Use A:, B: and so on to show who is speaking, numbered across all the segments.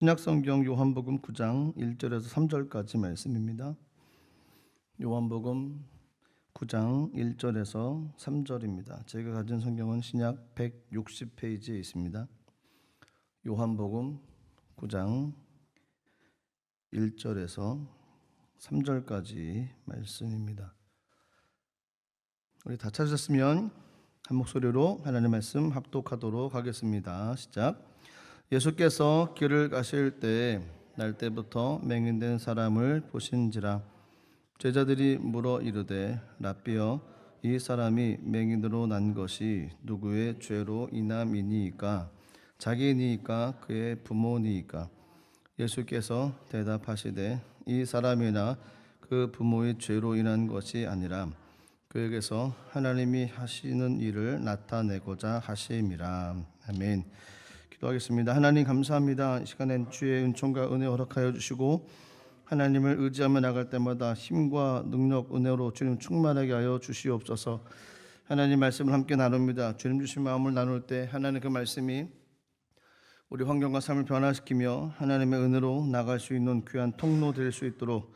A: 신약성경 요한복음 9장 1절에서 3절까지 말씀입니다. 요한복음 9장 1절에서 3절입니다. 제가 가진 성경은 신약 160페이지에 있습니다. 요한복음 9장 1절에서 3절까지 말씀입니다. 우리 다 찾으셨으면 한 목소리로 하나님의 말씀 합독하도록 하겠습니다. 시작. 예수께서 길을 가실 때 날때부터 맹인된 사람을 보신지라. 제자들이 물어 이르되 랍비여, 이 사람이 맹인으로 난 것이 누구의 죄로 인함이니이까? 자기니이까 그의 부모니이까? 예수께서 대답하시되 이 사람이나 그 부모의 죄로 인한 것이 아니라 그에게서 하나님이 하시는 일을 나타내고자 하심이라. 아멘. 기도하겠습니다. 하나님 감사합니다. 이 시간엔 주의 은총과 은혜 허락하여 주시고 하나님을 의지하며 나갈 때마다 힘과 능력, 은혜로 주님 충만하게 하여 주시옵소서. 하나님 말씀을 함께 나눕니다. 주님 주신 마음을 나눌 때 하나님 그 말씀이 우리 환경과 삶을 변화시키며 하나님의 은혜로 나갈 수 있는 귀한 통로 될 수 있도록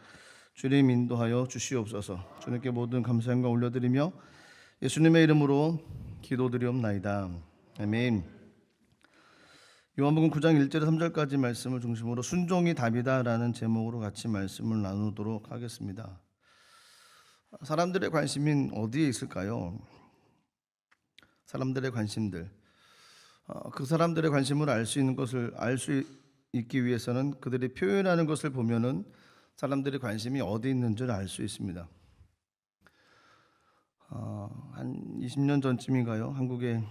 A: 주님 인도하여 주시옵소서. 주님께 모든 감사함과 올려드리며 예수님의 이름으로 기도드리옵나이다. 아멘. 요한복음 9장 1절에서 3절까지 말씀을 중심으로 순종이 답이다라는 제목으로 같이 말씀을 나누도록 하겠습니다. 사람들의 관심은 어디에 있을까요? 사람들의 관심들. 그 사람들의 관심을 알 수 있는 것을 알 수 있기 위해서는 그들이 표현하는 것을 보면은 사람들의 관심이 어디 있는지를 알 수 있습니다. 한 20년 전쯤인가요? 한국에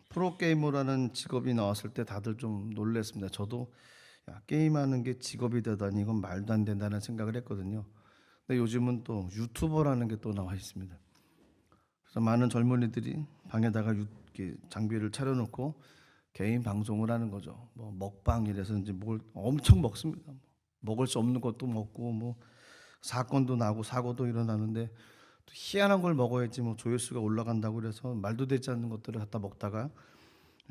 A: 프로게이머라는 직업이 나왔을 때 다들 좀 놀랐습니다. 저도 게임하는 게 직업이 되다니 이건 말도 안 된다는 생각을 했거든요. 근데 요즘은 또 유튜버라는 게 또 나와 있습니다. 그래서 많은 젊은이들이 방에다가 장비를 차려놓고 개인 방송을 하는 거죠. 뭐 먹방이라서 이제 뭘 엄청 먹습니다. 먹을 수 없는 것도 먹고 뭐 사건도 나고 사고도 일어나는데 또 희한한 걸 먹어야지 뭐 조회수가 올라간다고 그래서 말도 되지 않는 것들을 갖다 먹다가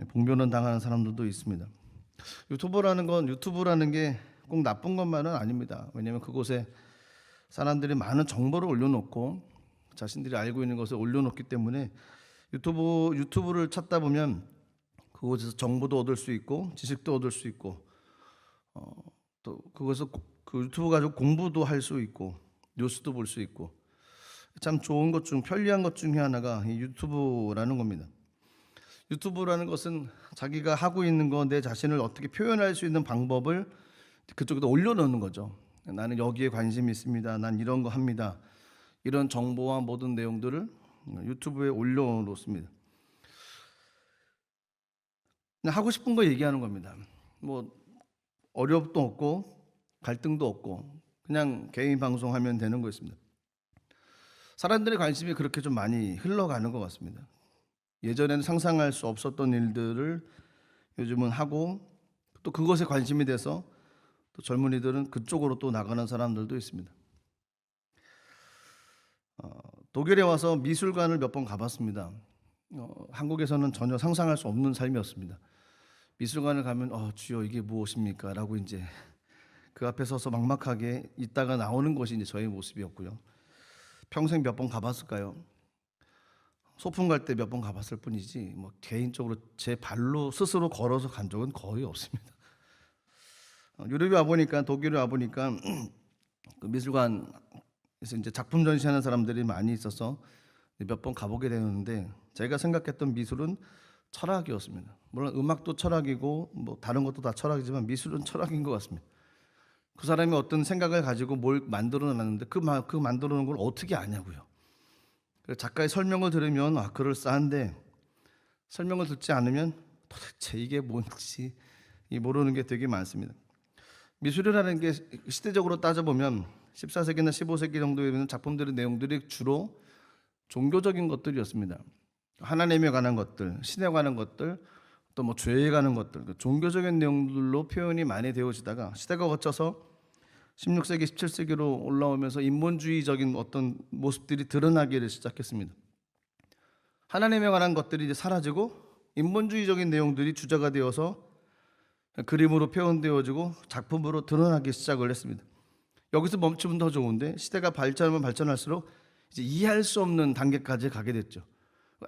A: 봉변을 당하는 사람들도 있습니다. 유튜브라는 게 꼭 나쁜 것만은 아닙니다. 왜냐하면 그곳에 사람들이 많은 정보를 올려놓고 자신들이 알고 있는 것을 올려놓기 때문에 유튜브를 찾다 보면 그곳에서 정보도 얻을 수 있고 지식도 얻을 수 있고 또 그것에서 그 유튜브 가지고 공부도 할 수 있고 뉴스도 볼 수 있고 참 좋은 것 중 편리한 것 중에 하나가 이 유튜브라는 겁니다. 유튜브라는 것은 자기가 하고 있는 거 내 자신을 어떻게 표현할 수 있는 방법을 그쪽에다 올려놓는 거죠. 나는 여기에 관심이 있습니다. 난 이런 거 합니다. 이런 정보와 모든 내용들을 유튜브에 올려놓습니다. 하고 싶은 거 얘기하는 겁니다. 뭐 어렵도 없고 갈등도 없고 그냥 개인 방송하면 되는 거였습니다. 사람들의 관심이 그렇게 좀 많이 흘러가는 것 같습니다. 예전에는 상상할 수 없었던 일들을 요즘은 하고 또 그것에 관심이 돼서 또 젊은이들은 그쪽으로 또 나가는 사람들도 있습니다. 독일에 와서 미술관을 몇 번 가봤습니다. 한국에서는 전혀 상상할 수 없는 삶이었습니다. 미술관을 가면 주여 이게 무엇입니까? 라고 이제 그 앞에 서서 막막하게 있다가 나오는 것이 이제 저의 모습이었고요. 평생 몇 번 가봤을까요? 소풍 갈 때 몇 번 가봤을 뿐이지 뭐 개인적으로 제 발로 스스로 걸어서 간 적은 거의 없습니다. 유럽에 와 보니까 독일에 와 보니까 그 미술관에서 이제 작품 전시하는 사람들이 많이 있어서 몇 번 가보게 되는데 제가 생각했던 미술은 철학이었습니다. 물론 음악도 철학이고 뭐 다른 것도 다 철학이지만 미술은 철학인 것 같습니다. 그 사람이 어떤 생각을 가지고 뭘 만들어 놨는데 그 만들어 놓은 걸 어떻게 아냐고요. 작가의 설명을 들으면 그럴싸한데 설명을 듣지 않으면 도대체 이게 뭔지 모르는 게 되게 많습니다. 미술이라는 게 시대적으로 따져보면 14세기나 15세기 정도에 있는 작품들의 내용들이 주로 종교적인 것들이었습니다. 하나님에 관한 것들, 신에 관한 것들, 또 뭐 죄에 관한 것들, 종교적인 내용들로 표현이 많이 되어지다가 시대가 거쳐서 16세기, 17세기로 올라오면서 인본주의적인 어떤 모습들이 드러나기를 시작했습니다. 하나님에 관한 것들이 이제 사라지고 인본주의적인 내용들이 주자가 되어서 그림으로 표현되어지고 작품으로 드러나기 시작을 했습니다. 여기서 멈추면 더 좋은데 시대가 발전하면 발전할수록 이제 이해할 수 없는 단계까지 가게 됐죠.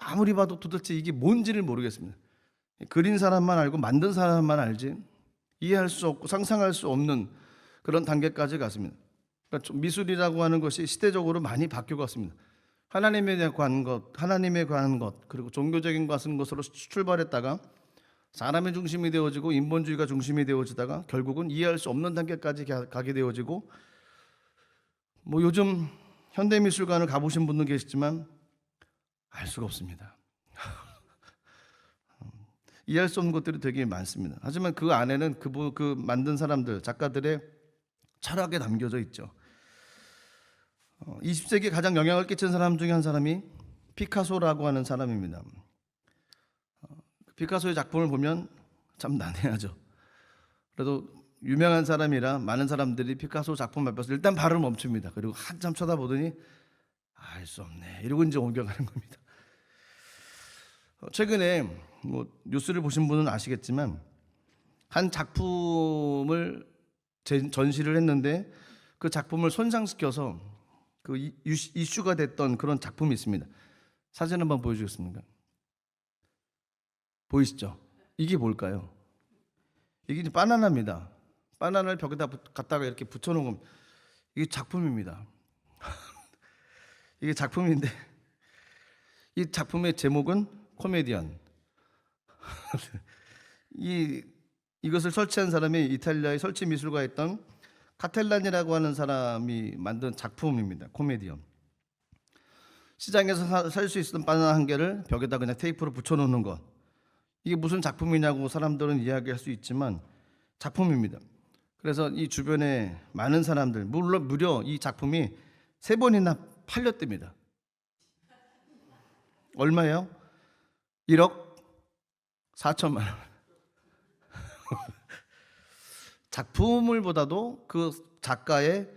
A: 아무리 봐도 도대체 이게 뭔지를 모르겠습니다. 그린 사람만 알고 만든 사람만 알지 이해할 수 없고 상상할 수 없는 그런 단계까지 갔습니다. 그러니까 미술이라고 하는 것이 시대적으로 많이 바뀌어갔습니다. 하나님에 관한 것, 그리고 종교적인 것으로 출발했다가 사람의 중심이 되어지고 인본주의가 중심이 되어지다가 결국은 이해할 수 없는 단계까지 가게 되어지고, 뭐 요즘 현대미술관을 가보신 분도 계시지만 알 수가 없습니다. 이해할 수 없는 것들이 되게 많습니다. 하지만 그 안에는 그 만든 사람들, 작가들의 철학에 담겨져 있죠. 20세기에 가장 영향을 끼친 사람 중에 한 사람이 피카소라고 하는 사람입니다. 피카소의 작품을 보면 참 난해하죠. 그래도 유명한 사람이라 많은 사람들이 피카소 작품 앞에서 일단 발을 멈춥니다. 그리고 한참 쳐다보더니 알 수 없네 이러고 이제 옮겨가는 겁니다. 최근에 뭐 뉴스를 보신 분은 아시겠지만 한 작품을 전시를 했는데 그 작품을 손상시켜서 그 이슈가 됐던 그런 작품이 있습니다. 사진 한번 보여주겠습니까? 보이시죠? 이게 뭘까요? 이게 이제 바나나입니다. 바나나를 벽에다 갖다가 이렇게 붙여놓은 겁니다. 이게 작품입니다. 이게 작품인데 이 작품의 제목은 코미디언. 이것을 설치한 사람이 이탈리아의 설치 미술가였던 카텔란이라고 하는 사람이 만든 작품입니다. 코미디언. 시장에서 살 수 있었던 바나나 한 개를 벽에다 그냥 테이프로 붙여놓는 것. 이게 무슨 작품이냐고 사람들은 이야기할 수 있지만 작품입니다. 그래서 이 주변에 많은 사람들, 물론 무려 이 작품이 3번이나 팔렸답니다. 얼마예요? 1억 4천만 원. 작품을 보다도 그 작가의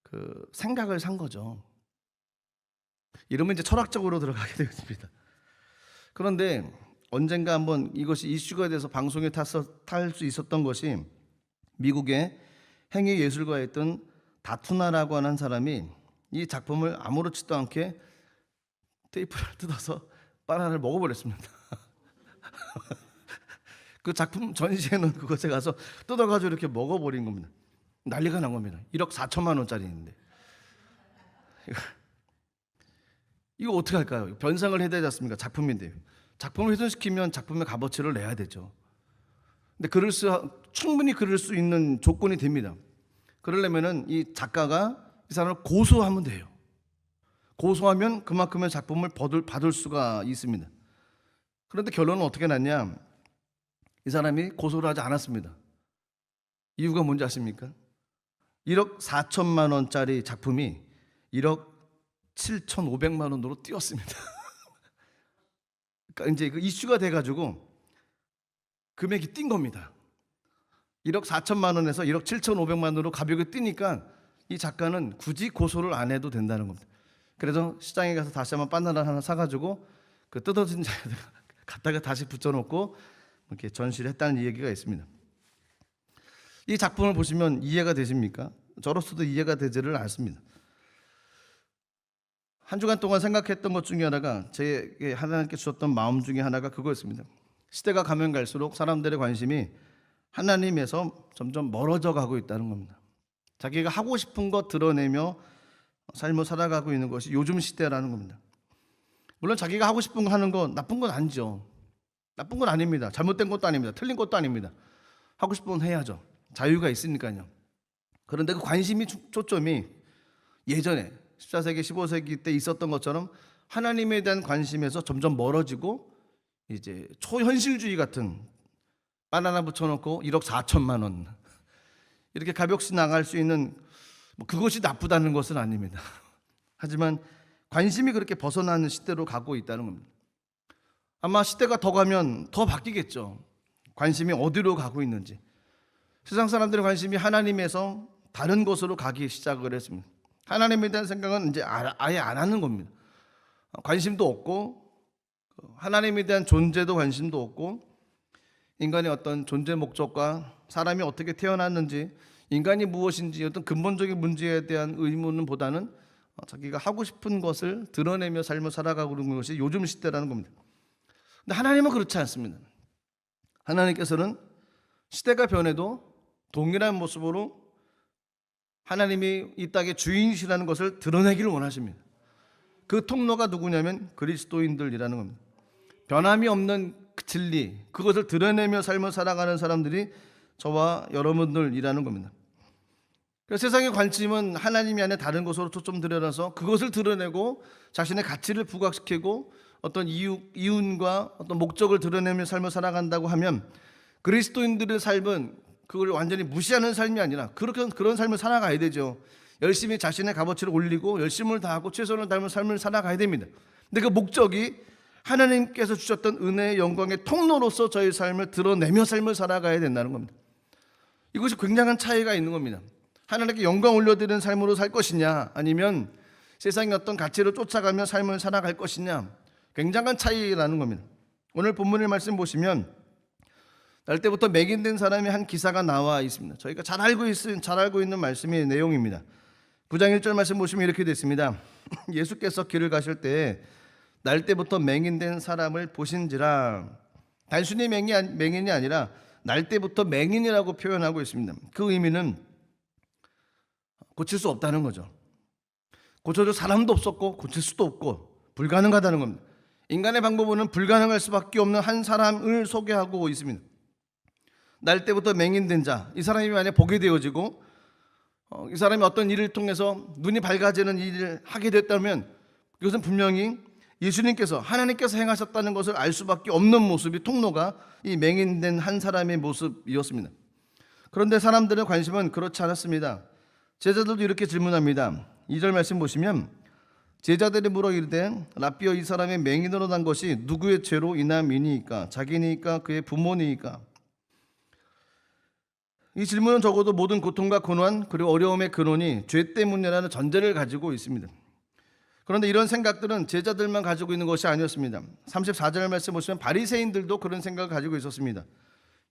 A: 그 생각을 산 거죠. 이러면 이제 철학적으로 들어가게 되겠습니다. 그런데 언젠가 한번 이것이 이슈가 돼서 방송에 탈 수 있었던 것이 미국의 행위 예술가였던 다투나라고 하는 사람이 이 작품을 아무렇지도 않게 테이프를 뜯어서 바나나를 먹어버렸습니다. 그 작품 전시회는 그것에 가서 뜯어가지고 이렇게 먹어버린 겁니다. 난리가 난 겁니다. 1억 4천만 원짜리인데 이거 어떻게 할까요? 변상을 해야 되지 않습니까? 작품인데 작품을 훼손시키면 작품의 값어치를 내야 되죠. 근데 충분히 그럴 수 있는 조건이 됩니다. 그러려면은 이 작가가 이 사람을 고소하면 돼요. 고소하면 그만큼의 작품을 받을 수가 있습니다. 그런데 결론은 어떻게 났냐? 이 사람이 고소를 하지 않았습니다. 이유가 뭔지 아십니까? 1억 4천만 원짜리 작품이 1억 7,500만 원으로 뛰었습니다. 그러니까 이제 그 이슈가 돼가지고 금액이 뛴 겁니다. 1억 4천만 원에서 1억 7,500만 원으로 가볍게 뛰니까 이 작가는 굳이 고소를 안 해도 된다는 겁니다. 그래서 시장에 가서 다시 한번 바나나 하나 사가지고 그 뜯어진 자에다가 갖다가 다시 붙여놓고 이렇게 전시를 했다는 얘기가 있습니다. 이 작품을 보시면 이해가 되십니까? 저로서도 이해가 되지를 않습니다. 한 주간 동안 생각했던 것 중에 하나가 제게 하나님께 주셨던 마음 중에 하나가 그거였습니다. 시대가 가면 갈수록 사람들의 관심이 하나님에서 점점 멀어져 가고 있다는 겁니다. 자기가 하고 싶은 것 드러내며 삶을 살아가고 있는 것이 요즘 시대라는 겁니다. 물론 자기가 하고 싶은 거 하는 건 나쁜 건 아니죠. 나쁜 건 아닙니다. 잘못된 것도 아닙니다. 틀린 것도 아닙니다. 하고 싶은 건 해야죠. 자유가 있으니까요. 그런데 그 관심이 초점이 예전에 14세기, 15세기 때 있었던 것처럼 하나님에 대한 관심에서 점점 멀어지고 이제 초현실주의 같은 바나나 붙여놓고 1억 4천만 원 이렇게 값없이 나갈 수 있는 그것이 나쁘다는 것은 아닙니다. 하지만 관심이 그렇게 벗어나는 시대로 가고 있다는 겁니다. 아마 시대가 더 가면 더 바뀌겠죠. 관심이 어디로 가고 있는지. 세상 사람들의 관심이 하나님에서 다른 곳으로 가기 시작을 했습니다. 하나님에 대한 생각은 이제 아예 안 하는 겁니다. 관심도 없고 하나님에 대한 존재도 관심도 없고 인간의 어떤 존재 목적과 사람이 어떻게 태어났는지, 인간이 무엇인지 어떤 근본적인 문제에 대한 의문보다는 자기가 하고 싶은 것을 드러내며 삶을 살아가고 있는 것이 요즘 시대라는 겁니다. 근데 하나님은 그렇지 않습니다. 하나님께서는 시대가 변해도 동일한 모습으로 하나님이 이 땅의 주인이시라는 것을 드러내기를 원하십니다. 그 통로가 누구냐면 그리스도인들이라는 겁니다. 변함이 없는 진리, 그것을 드러내며 삶을 살아가는 사람들이 저와 여러분들이라는 겁니다. 그래서 세상의 관심은 하나님이 아니라 다른 것으로 초점 들여놔서 그것을 드러내고 자신의 가치를 부각시키고 어떤 이윤과 어떤 목적을 드러내며 삶을 살아간다고 하면 그리스도인들의 삶은 그걸 완전히 무시하는 삶이 아니라 그런 삶을 살아가야 되죠. 열심히 자신의 값어치를 올리고 열심을 다하고 최선을 다하며 삶을 살아가야 됩니다. 근데 그 목적이 하나님께서 주셨던 은혜의 영광의 통로로서 저희 삶을 드러내며 삶을 살아가야 된다는 겁니다. 이것이 굉장한 차이가 있는 겁니다. 하나님께 영광 올려드리는 삶으로 살 것이냐, 아니면 세상의 어떤 가치를 쫓아가며 삶을 살아갈 것이냐, 굉장한 차이라는 겁니다. 오늘 본문의 말씀 보시면 날 때부터 맹인된 사람의 한 기사가 나와 있습니다. 저희가 잘 알고 있는 말씀의 내용입니다. 9장 1절 말씀 보시면 이렇게 되어 있습니다. 예수께서 길을 가실 때 날 때부터 맹인된 사람을 보신지라. 단순히 맹인이 아니라 날 때부터 맹인이라고 표현하고 있습니다. 그 의미는 고칠 수 없다는 거죠. 고쳐줄 사람도 없었고 고칠 수도 없고 불가능하다는 겁니다. 인간의 방법으로는 불가능할 수밖에 없는 한 사람을 소개하고 있습니다. 날 때부터 맹인된 자, 이 사람이 만약 보게 되어지고 이 사람이 어떤 일을 통해서 눈이 밝아지는 일을 하게 됐다면 이것은 분명히 예수님께서, 하나님께서 행하셨다는 것을 알 수밖에 없는 모습이 통로가 이 맹인된 한 사람의 모습이었습니다. 그런데 사람들의 관심은 그렇지 않았습니다. 제자들도 이렇게 질문합니다. 2절 말씀 보시면 제자들이 물어 이르되 라삐어, 이 사람의 맹인으로 난 것이 누구의 죄로 인함이니이까? 자기니까 그의 부모니이까? 이 질문은 적어도 모든 고통과 고난 그리고 어려움의 근원이 죄 때문이라는 전제를 가지고 있습니다. 그런데 이런 생각들은 제자들만 가지고 있는 것이 아니었습니다. 34절 말씀 보시면 바리새인들도 그런 생각을 가지고 있었습니다.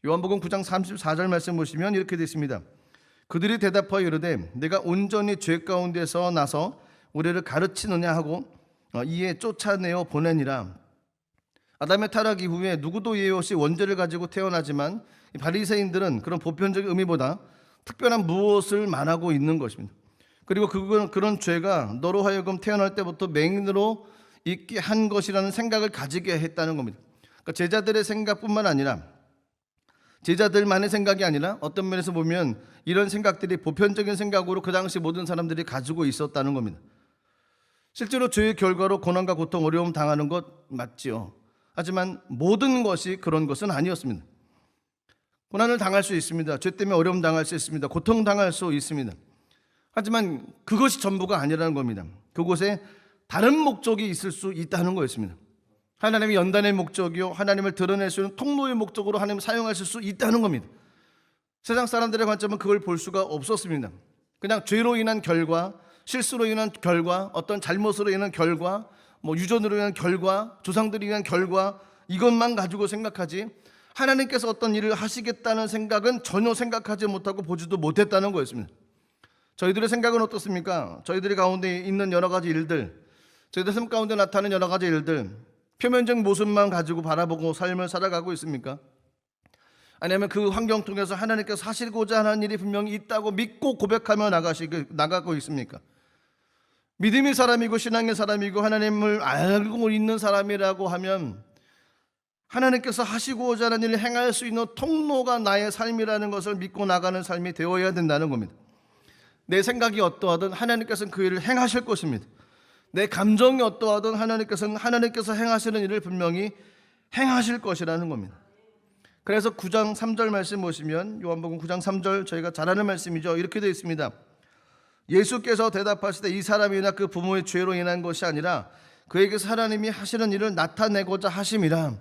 A: 요한복음 9장 34절 말씀 보시면 이렇게 되어 있습니다. 그들이 대답하여 이르되 내가 온전히 죄 가운데서 나서 우리를 가르치느냐 하고 이에 쫓아내어 보내니라. 아담의 타락 이후에 누구도 예외 없이 원죄를 가지고 태어나지만 바리새인들은 그런 보편적인 의미보다 특별한 무엇을 말하고 있는 것입니다. 그리고 그런 죄가 너로 하여금 태어날 때부터 맹인으로 있게 한 것이라는 생각을 가지게 했다는 겁니다. 그러니까 제자들의 생각뿐만 아니라, 제자들만의 생각이 아니라 어떤 면에서 보면 이런 생각들이 보편적인 생각으로 그 당시 모든 사람들이 가지고 있었다는 겁니다. 실제로 죄의 결과로 고난과 고통, 어려움 당하는 것 맞지요. 하지만 모든 것이 그런 것은 아니었습니다. 고난을 당할 수 있습니다. 죄 때문에 어려움 당할 수 있습니다. 고통 당할 수 있습니다. 하지만 그것이 전부가 아니라는 겁니다. 그곳에 다른 목적이 있을 수 있다는 거였습니다. 하나님의 연단의 목적이요, 하나님을 드러낼 수 있는 통로의 목적으로 하나님을 사용하실 수 있다는 겁니다. 세상 사람들의 관점은 그걸 볼 수가 없었습니다. 그냥 죄로 인한 결과, 실수로 인한 결과, 어떤 잘못으로 인한 결과, 유전으로 인한 결과, 조상들이 인한 결과, 이것만 가지고 생각하지 하나님께서 어떤 일을 하시겠다는 생각은 전혀 생각하지 못하고 보지도 못했다는 거였습니다. 저희들의 생각은 어떻습니까? 저희들이 가운데 있는 여러 가지 일들, 저희들 삶 가운데 나타나는 여러 가지 일들, 표면적 모습만 가지고 바라보고 삶을 살아가고 있습니까? 아니면 그 환경 통해서 하나님께서 하시고자 하는 일이 분명히 있다고 믿고 고백하며 나가고 있습니까? 믿음의 사람이고 신앙의 사람이고 하나님을 알고 있는 사람이라고 하면 하나님께서 하시고자 하는 일을 행할 수 있는 통로가 나의 삶이라는 것을 믿고 나가는 삶이 되어야 된다는 겁니다. 내 생각이 어떠하든 하나님께서는 그 일을 행하실 것입니다. 내 감정이 어떠하든 하나님께서 행하시는 일을 분명히 행하실 것이라는 겁니다. 그래서 9장 3절 말씀 보시면, 요한복음 9장 3절 저희가 잘 아는 말씀이죠. 이렇게 되어 있습니다. 예수께서 대답하시되 이 사람이나 그 부모의 죄로 인한 것이 아니라 그에게서 하나님이 하시는 일을 나타내고자 하심이라.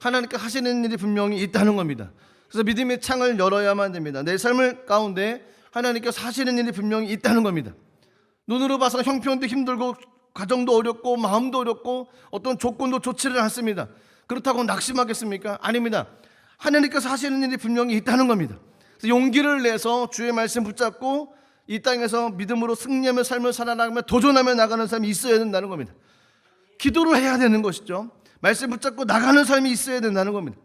A: 하나님께 하시는 일이 분명히 있다는 겁니다. 그래서 믿음의 창을 열어야만 됩니다. 내 삶을 가운데 하나님께서 하시는 일이 분명히 있다는 겁니다. 눈으로 봐서 형편도 힘들고 가정도 어렵고 마음도 어렵고 어떤 조건도 좋지를 않습니다. 그렇다고 낙심하겠습니까? 아닙니다. 하나님께서 하시는 일이 분명히 있다는 겁니다. 그래서 용기를 내서 주의 말씀 붙잡고 이 땅에서 믿음으로 승리하며 삶을 살아나가며 도전하며 나가는 삶이 있어야 된다는 겁니다. 기도를 해야 되는 것이죠. 말씀 붙잡고 나가는 삶이 있어야 된다는 겁니다.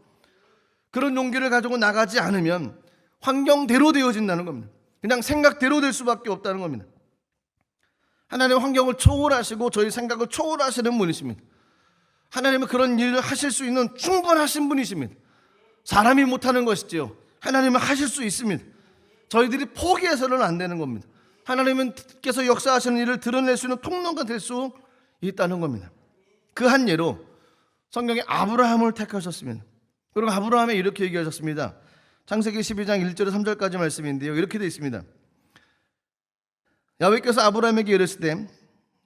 A: 그런 용기를 가지고 나가지 않으면 환경대로 되어진다는 겁니다. 그냥 생각대로 될 수밖에 없다는 겁니다. 하나님은 환경을 초월하시고 저희 생각을 초월하시는 분이십니다. 하나님은 그런 일을 하실 수 있는 충분하신 분이십니다. 사람이 못하는 것이지요, 하나님은 하실 수 있습니다. 저희들이 포기해서는 안 되는 겁니다. 하나님께서 역사하시는 일을 드러낼 수 있는 통로가 될 수 있다는 겁니다. 그 한 예로 성경에 아브라함을 택하셨습니다. 그리고 아브라함이 이렇게 얘기하셨습니다. 창세기 12장 1절에서 3절까지 말씀인데요, 이렇게 되어 있습니다. 야훼께서 아브라함에게 이르시되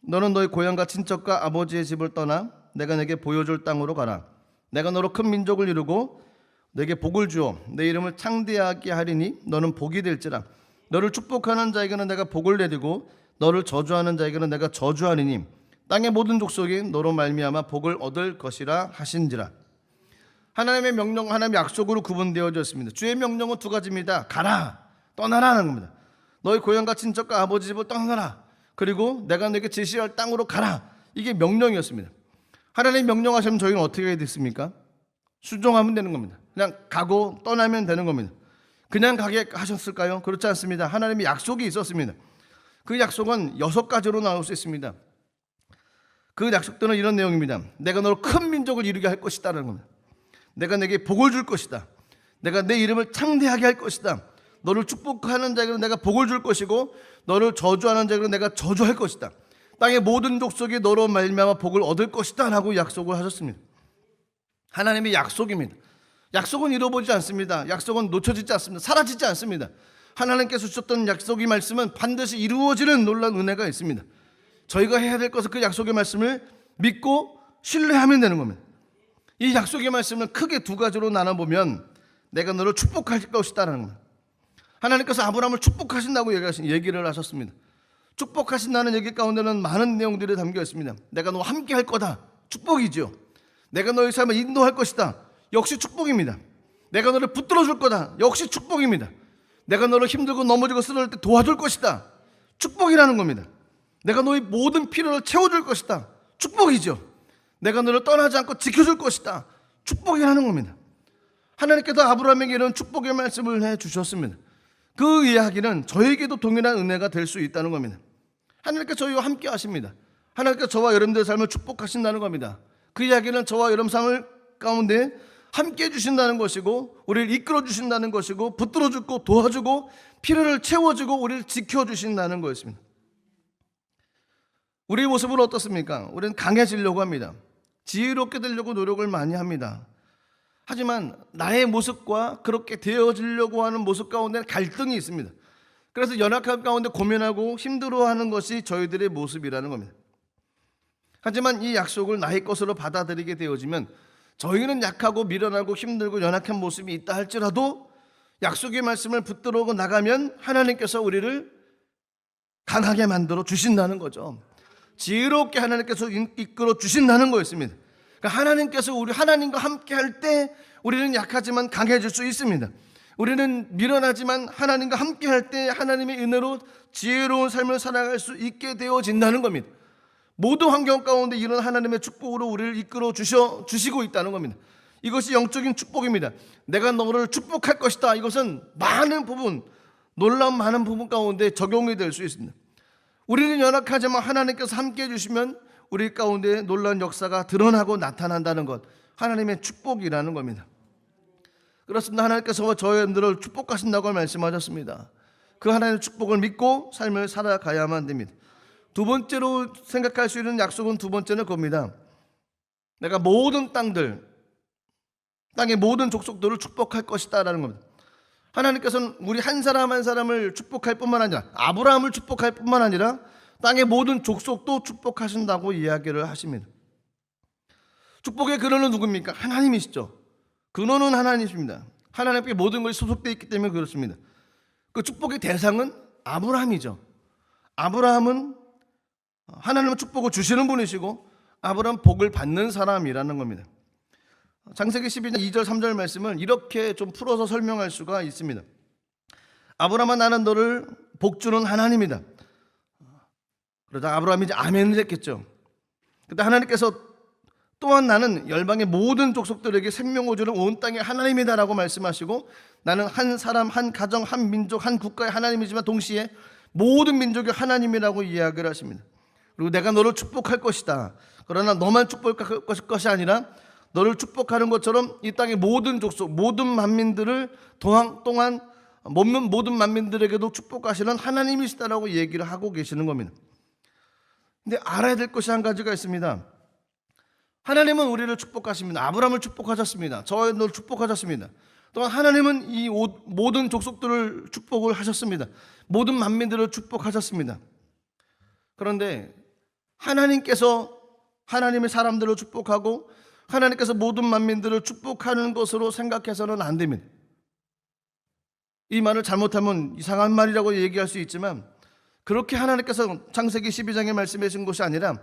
A: 너는 너의 고향과 친척과 아버지의 집을 떠나 내가 내게 보여줄 땅으로 가라. 내가 너로 큰 민족을 이루고 내게 복을 주어 내 이름을 창대하게 하리니 너는 복이 될지라. 너를 축복하는 자에게는 내가 복을 내리고 너를 저주하는 자에게는 내가 저주하리니 땅의 모든 족속이 너로 말미암아 복을 얻을 것이라 하신지라. 하나님의 명령, 하나님의 약속으로 구분되어져 있습니다. 주의 명령은 두 가지입니다. 가라, 떠나라는 겁니다. 너의 고향과 친척과 아버지 집을 떠나라. 그리고 내가 너에게 제시할 땅으로 가라. 이게 명령이었습니다. 하나님 명령하시면 저희는 어떻게 해야 됐습니까? 순종하면 되는 겁니다. 그냥 가고 떠나면 되는 겁니다. 그냥 가게 하셨을까요? 그렇지 않습니다. 하나님의 약속이 있었습니다. 그 약속은 6가지로 나올 수 있습니다. 그 약속들은 이런 내용입니다. 내가 너를 큰 민족을 이루게 할 것이다라는 겁니다. 내가 내게 복을 줄 것이다. 내가 내 이름을 창대하게 할 것이다. 너를 축복하는 자에게는 내가 복을 줄 것이고 너를 저주하는 자에게는 내가 저주할 것이다. 땅의 모든 족속이 너로 말미암아 복을 얻을 것이다 라고 약속을 하셨습니다. 하나님의 약속입니다. 약속은 잃어버리지 않습니다. 약속은 놓쳐지지 않습니다. 사라지지 않습니다. 하나님께서 주셨던 약속의 말씀은 반드시 이루어지는 놀라운 은혜가 있습니다. 저희가 해야 될 것은 그 약속의 말씀을 믿고 신뢰하면 되는 겁니다. 이 약속의 말씀을 크게 2가지로 나눠보면 내가 너를 축복할 것이다 라는 겁니다. 하나님께서 아브라함을 축복하신다고 얘기를 하셨습니다. 축복하신다는 얘기 가운데는 많은 내용들이 담겨 있습니다. 내가 너와 함께 할 거다, 축복이죠. 내가 너의 삶을 인도할 것이다, 역시 축복입니다. 내가 너를 붙들어 줄 거다, 역시 축복입니다. 내가 너를 힘들고 넘어지고 쓰러질 때 도와줄 것이다, 축복이라는 겁니다. 내가 너의 모든 필요를 채워줄 것이다, 축복이죠. 내가 너를 떠나지 않고 지켜줄 것이다, 축복이라는 겁니다. 하나님께서 아브라함에게 이런 축복의 말씀을 해주셨습니다. 그 이야기는 저에게도 동일한 은혜가 될 수 있다는 겁니다. 하나님께서 저희와 함께 하십니다. 하나님께서 저와 여러분들의 삶을 축복하신다는 겁니다. 그 이야기는 저와 여러분 삶을 가운데 함께 해주신다는 것이고 우리를 이끌어 주신다는 것이고 붙들어주고 도와주고 필요를 채워주고 우리를 지켜주신다는 것입니다. 우리의 모습은 어떻습니까? 우리는 강해지려고 합니다. 지혜롭게 되려고 노력을 많이 합니다. 하지만 나의 모습과 그렇게 되어지려고 하는 모습 가운데 갈등이 있습니다. 그래서 연약함 가운데 고민하고 힘들어하는 것이 저희들의 모습이라는 겁니다. 하지만 이 약속을 나의 것으로 받아들이게 되어지면 저희는 약하고 미련하고 힘들고 연약한 모습이 있다 할지라도 약속의 말씀을 붙들고 나가면 하나님께서 우리를 강하게 만들어 주신다는 거죠. 지혜롭게 하나님께서 이끌어 주신다는 거였습니다. 그러니까 하나님께서 우리 하나님과 함께 할 때 우리는 약하지만 강해질 수 있습니다. 우리는 미련하지만 하나님과 함께 할 때 하나님의 은혜로 지혜로운 삶을 살아갈 수 있게 되어진다는 겁니다. 모든 환경 가운데 이런 하나님의 축복으로 우리를 이끌어 주시고 있다는 겁니다. 이것이 영적인 축복입니다. 내가 너를 축복할 것이다. 이것은 많은 부분, 놀라운 많은 부분 가운데 적용이 될 수 있습니다. 우리는 연약하지만 하나님께서 함께 해주시면 우리 가운데 놀라운 역사가 드러나고 나타난다는 것, 하나님의 축복이라는 겁니다. 그렇습니다. 하나님께서 저희들을 축복하신다고 말씀하셨습니다. 그 하나님의 축복을 믿고 삶을 살아가야만 됩니다. 두 번째로 생각할 수 있는 약속은 두 번째는 겁니다. 내가 모든 땅의 모든 족속들을 축복할 것이다 라는 겁니다. 하나님께서는 우리 한 사람 한 사람을 축복할 뿐만 아니라 아브라함을 축복할 뿐만 아니라 땅의 모든 족속도 축복하신다고 이야기를 하십니다. 축복의 근원은 누굽니까? 하나님이시죠. 근원은 하나님이십니다. 하나님께 모든 것이 소속되어 있기 때문에 그렇습니다. 그 축복의 대상은 아브라함이죠. 아브라함은 하나님은 축복을 주시는 분이시고 아브라함은 복을 받는 사람이라는 겁니다. 창세기 12장 2절 3절 말씀을 이렇게 좀 풀어서 설명할 수가 있습니다. 아브라함아, 나는 너를 복주는 하나님이다. 그러자 아브라함이 이제 아멘을 했겠죠. 근데 하나님께서 또한 나는 열방의 모든 족속들에게 생명을 주는 온 땅의 하나님이다라고 말씀하시고, 나는 한 사람, 한 가정, 한 민족, 한 국가의 하나님이지만 동시에 모든 민족의 하나님이라고 이야기를 하십니다. 그리고 내가 너를 축복할 것이다. 그러나 너만 축복할 것이 아니라 너를 축복하는 것처럼 이 땅의 모든 족속, 모든 만민들을 동안 모든 만민들에게도 축복하시는 하나님이시다라고 얘기를 하고 계시는 겁니다. 근데 알아야 될 것이 한 가지가 있습니다. 하나님은 우리를 축복하십니다. 아브라함을 축복하셨습니다. 저와 너를 축복하셨습니다. 또한 하나님은 이 모든 족속들을 축복을 하셨습니다. 모든 만민들을 축복하셨습니다. 그런데 하나님께서 하나님의 사람들을 축복하고 하나님께서 모든 만민들을 축복하는 것으로 생각해서는 안 됩니다. 이 말을 잘못하면 이상한 말이라고 얘기할 수 있지만, 그렇게 하나님께서 창세기 12장에 말씀해 주신 것이 아니라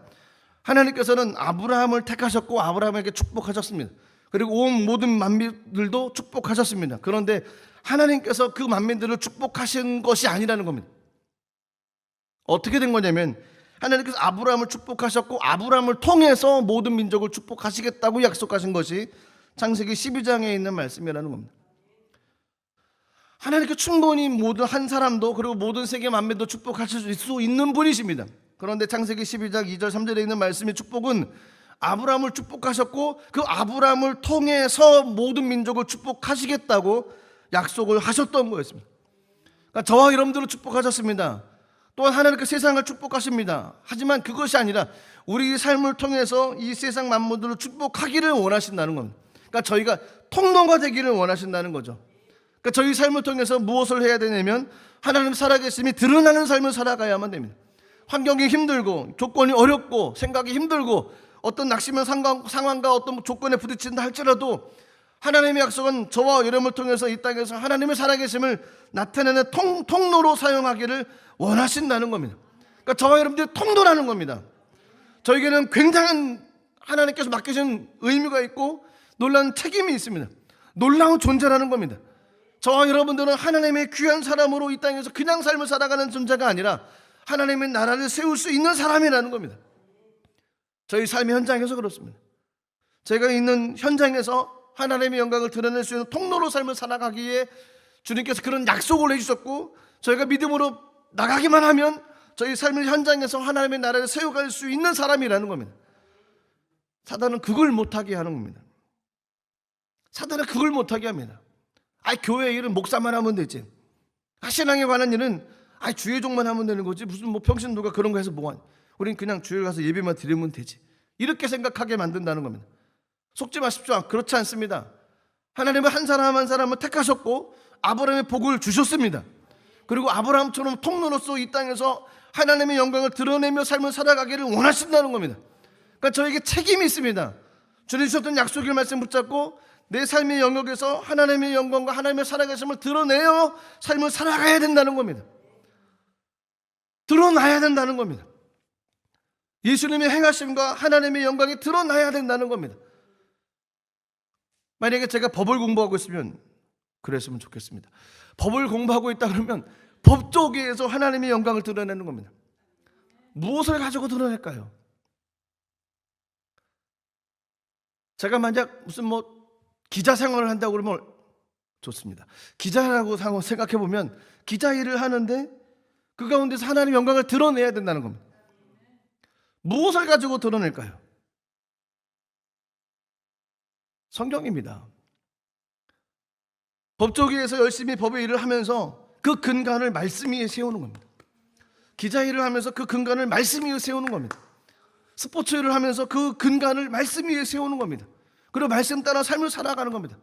A: 하나님께서는 아브라함을 택하셨고 아브라함에게 축복하셨습니다. 그리고 온 모든 만민들도 축복하셨습니다. 그런데 하나님께서 그 만민들을 축복하신 것이 아니라는 겁니다. 어떻게 된 거냐면, 하나님께서 아브라함을 축복하셨고 아브라함을 통해서 모든 민족을 축복하시겠다고 약속하신 것이 창세기 12장에 있는 말씀이라는 겁니다. 하나님께 충분히 모든 한 사람도 그리고 모든 세계 만민도 축복하실 수 있는 분이십니다. 그런데 창세기 12장 2절 3절에 있는 말씀의 축복은 아브라함을 축복하셨고 그 아브라함을 통해서 모든 민족을 축복하시겠다고 약속을 하셨던 거였습니다. 그러니까 저와 여러분들을 축복하셨습니다. 또한 하나님께 세상을 축복하십니다. 하지만 그것이 아니라 우리 삶을 통해서 이 세상 만물들을 축복하기를 원하신다는 겁니다. 그러니까 저희가 통로가 되기를 원하신다는 거죠. 그러니까 저희 삶을 통해서 무엇을 해야 되냐면 하나님 살아계심이 드러나는 삶을 살아가야만 됩니다. 환경이 힘들고 조건이 어렵고 생각이 힘들고 어떤 낙심한 상황과 어떤 조건에 부딪힌다 할지라도 하나님의 약속은 저와 여러분을 통해서 이 땅에서 하나님의 살아계심을 나타내는 통로로 사용하기를 원하신다는 겁니다. 그러니까 저와 여러분들이 통로라는 겁니다. 저에게는 굉장한 하나님께서 맡기신 의미가 있고 놀라운 책임이 있습니다. 놀라운 존재라는 겁니다. 저와 여러분들은 하나님의 귀한 사람으로 이 땅에서 그냥 삶을 살아가는 존재가 아니라 하나님의 나라를 세울 수 있는 사람이라는 겁니다. 저희 삶의 현장에서 그렇습니다. 제가 있는 현장에서 하나님의 영광을 드러낼 수 있는 통로로 삶을 살아가기에 주님께서 그런 약속을 해주셨고, 저희가 믿음으로 나가기만 하면 저희 삶의 현장에서 하나님의 나라를 세워갈 수 있는 사람이라는 겁니다. 사단은 그걸 못하게 하는 겁니다. 사단은 그걸 못하게 합니다. 교회 일은 목사만 하면 되지. 신앙에 관한 일은 주의 종만 하면 되는 거지. 무슨 평신 누가 그런 거 해서 뭐하니. 우린 그냥 주일 가서 예배만 드리면 되지. 이렇게 생각하게 만든다는 겁니다. 속지 마십시오. 그렇지 않습니다. 하나님은 한 사람 한 사람을 택하셨고 아브라함의 복을 주셨습니다. 그리고 아브라함처럼 통로로서 이 땅에서 하나님의 영광을 드러내며 삶을 살아가기를 원하신다는 겁니다. 그러니까 저에게 책임이 있습니다. 주님 주셨던 약속의 말씀 붙잡고 내 삶의 영역에서 하나님의 영광과 하나님의 살아계심을 드러내어 삶을 살아가야 된다는 겁니다. 드러나야 된다는 겁니다. 예수님의 행하심과 하나님의 영광이 드러나야 된다는 겁니다. 만약에 제가 법을 공부하고 있으면 그랬으면 좋겠습니다. 법을 공부하고 있다 그러면 법조계에서 하나님의 영광을 드러내는 겁니다. 무엇을 가지고 드러낼까요? 제가 만약 무슨 기자 생활을 한다고 그러면 좋습니다. 기자라고 생각해 보면 기자 일을 하는데 그 가운데서 하나님의 영광을 드러내야 된다는 겁니다. 무엇을 가지고 드러낼까요? 성경입니다. 법조계에서 열심히 법의 일을 하면서 그 근간을 말씀 위에 세우는 겁니다. 기자 일을 하면서 그 근간을 말씀 위에 세우는 겁니다. 스포츠 일을 하면서 그 근간을 말씀 위에 세우는 겁니다. 그리고 말씀 따라 삶을 살아가는 겁니다.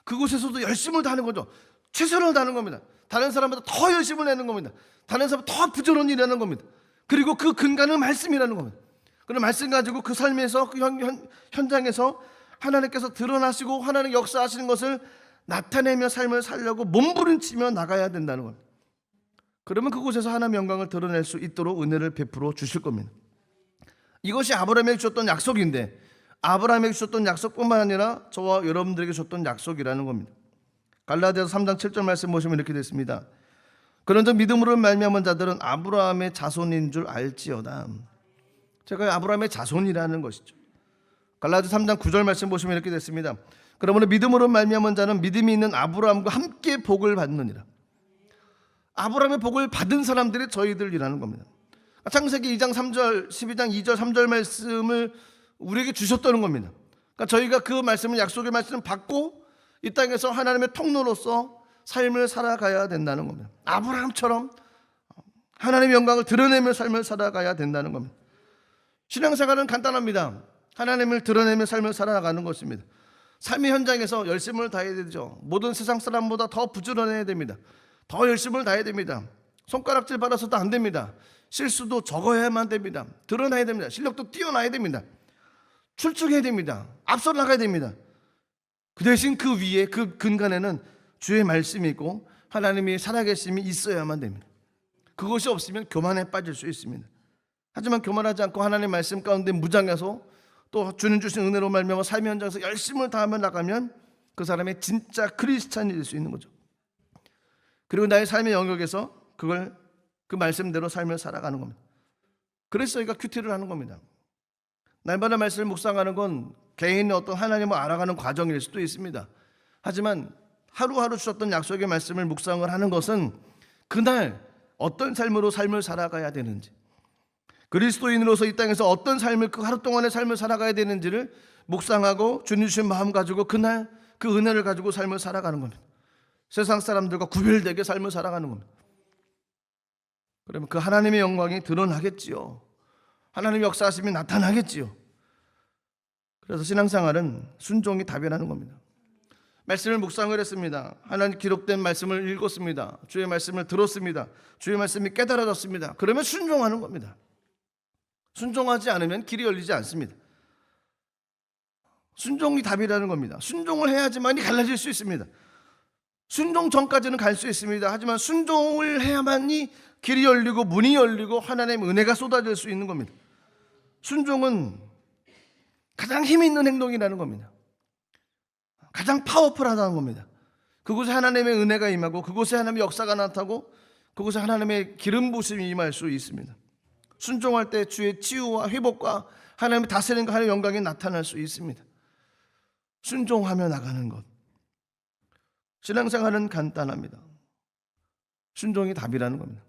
A: 그곳에서도 열심을 다하는 거죠. 최선을 다하는 겁니다. 다른 사람보다 더 열심을 내는 겁니다. 다른 사람보다 더 부지런히 일하는 겁니다. 그리고 그 근간은 말씀이라는 겁니다. 그런 말씀 가지고 그 삶에서 그 현장에서 하나님께서 드러나시고 하나님 역사하시는 것을 나타내며 삶을 살려고 몸부림치며 나가야 된다는 겁니다. 그러면 그곳에서 하나님의 영광을 드러낼 수 있도록 은혜를 베풀어 주실 겁니다. 이것이 아브라함에게 주셨던 약속인데 아브라함에게 주셨던 약속뿐만 아니라 저와 여러분들에게 주셨던 약속이라는 겁니다. 갈라디아서 3장 7절 말씀 보시면 이렇게 됐습니다. 그런즉 믿음으로 말미암은 자들은 아브라함의 자손인 줄 알지어다. 제가 아브라함의 자손이라는 것이죠. 갈라디아서 3장 9절 말씀 보시면 이렇게 됐습니다. 그러므로 믿음으로 말미암은 자는 믿음이 있는 아브라함과 함께 복을 받느니라. 아브라함의 복을 받은 사람들이 저희들이라는 겁니다. 창세기 2장 3절, 12장 2절 3절 말씀을 우리에게 주셨다는 겁니다. 그러니까 저희가 그 말씀을, 약속의 말씀을 받고 이 땅에서 하나님의 통로로서 삶을 살아가야 된다는 겁니다. 아브라함처럼 하나님의 영광을 드러내며 삶을 살아가야 된다는 겁니다. 신앙생활은 간단합니다. 하나님을 드러내며 삶을 살아가는 것입니다. 삶의 현장에서 열심을 다해야 되죠. 모든 세상 사람보다 더 부지런해야 됩니다. 더 열심을 다해야 됩니다. 손가락질 받아서도 안 됩니다. 실수도 적어야만 됩니다. 드러나야 됩니다. 실력도 뛰어나야 됩니다. 출중해야 됩니다. 앞서 나가야 됩니다. 그 대신 그 위에, 그 근간에는 주의 말씀이 있고 하나님이 살아계심이 있어야만 됩니다. 그것이 없으면 교만에 빠질 수 있습니다. 하지만 교만하지 않고 하나님의 말씀 가운데 무장해서 또 주님 주신 은혜로 말미암아 삶의 현장에서 열심을 다하며 나가면 그 사람의 진짜 크리스찬이 될 수 있는 거죠. 그리고 나의 삶의 영역에서 그걸 그 말씀대로 삶을 살아가는 겁니다. 그래서 저희가 큐티를 하는 겁니다. 날마다 말씀을 묵상하는 건 개인의 어떤 하나님을 알아가는 과정일 수도 있습니다. 하지만 하루하루 주셨던 약속의 말씀을 묵상을 하는 것은 그날 어떤 삶으로 삶을 살아가야 되는지, 그리스도인으로서 이 땅에서 어떤 삶을, 그 하루 동안의 삶을 살아가야 되는지를 묵상하고 주님 주신 마음 가지고 그날 그 은혜를 가지고 삶을 살아가는 겁니다. 세상 사람들과 구별되게 삶을 살아가는 겁니다. 그러면 그 하나님의 영광이 드러나겠지요. 하나님의 역사하심이 나타나겠지요. 그래서 신앙생활은 순종이 답이라는 겁니다. 말씀을 묵상을 했습니다. 하나님 기록된 말씀을 읽었습니다. 주의 말씀을 들었습니다. 주의 말씀이 깨달아졌습니다. 그러면 순종하는 겁니다. 순종하지 않으면 길이 열리지 않습니다. 순종이 답이라는 겁니다. 순종을 해야지만이 갈라질 수 있습니다. 순종 전까지는 갈 수 있습니다. 하지만 순종을 해야만이 길이 열리고 문이 열리고 하나님의 은혜가 쏟아질 수 있는 겁니다. 순종은 가장 힘 있는 행동이라는 겁니다. 가장 파워풀하다는 겁니다. 그곳에 하나님의 은혜가 임하고 그곳에 하나님의 역사가 나타나고 그곳에 하나님의 기름 부심이 임할 수 있습니다. 순종할 때 주의 치유와 회복과 하나님의 다스림과 하나님의 영광이 나타날 수 있습니다. 순종하며 나가는 것. 신앙생활은 간단합니다. 순종이 답이라는 겁니다.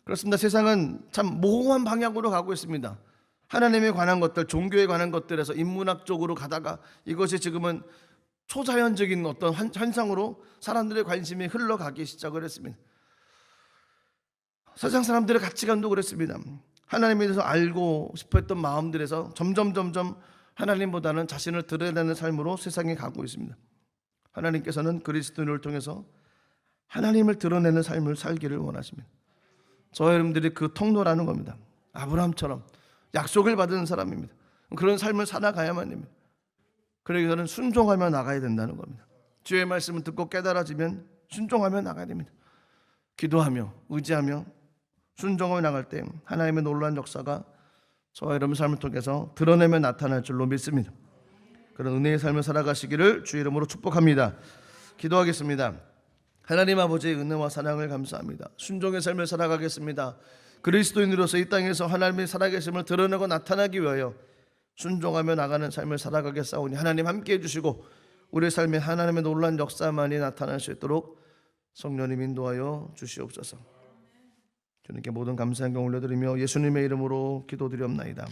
A: 그렇습니다. 세상은 참 모호한 방향으로 가고 있습니다. 하나님에 관한 것들, 종교에 관한 것들에서 인문학적으로 가다가 이것이 지금은 초자연적인 어떤 현상으로 사람들의 관심이 흘러가기 시작을 했습니다. 세상 사람들의 가치관도 그렇습니다. 하나님에 대해서 알고 싶었던 마음들에서 점점 하나님보다는 자신을 드러내는 삶으로 세상에 가고 있습니다. 하나님께서는 그리스도인을 통해서 하나님을 드러내는 삶을 살기를 원하십니다. 저와 여러분들이 그 통로라는 겁니다. 아브라함처럼 약속을 받은 사람입니다. 그런 삶을 살아가야만 됩니다. 그러기 위해서는 순종하며 나가야 된다는 겁니다. 주의 말씀을 듣고 깨달아지면 순종하며 나가야 됩니다. 기도하며 의지하며 순종하며 나갈 때 하나님의 놀라운 역사가 저와 여러분 삶을 통해서 드러내며 나타날 줄로 믿습니다. 그런 은혜의 삶을 살아가시기를 주의 이름으로 축복합니다. 기도하겠습니다. 하나님 아버지의 은혜와 사랑을 감사합니다. 순종의 삶을 살아가겠습니다. 그리스도인으로서 이 땅에서 하나님의 살아계심을 드러내고 나타나기 위하여 순종하며 나가는 삶을 살아가겠사오니 하나님 함께해 주시고 우리의 삶에 하나님의 놀라운 역사만이 나타날 수 있도록 성령님 인도하여 주시옵소서. 주님께 모든 감사 영광 올려드리며 예수님의 이름으로 기도드리옵나이다.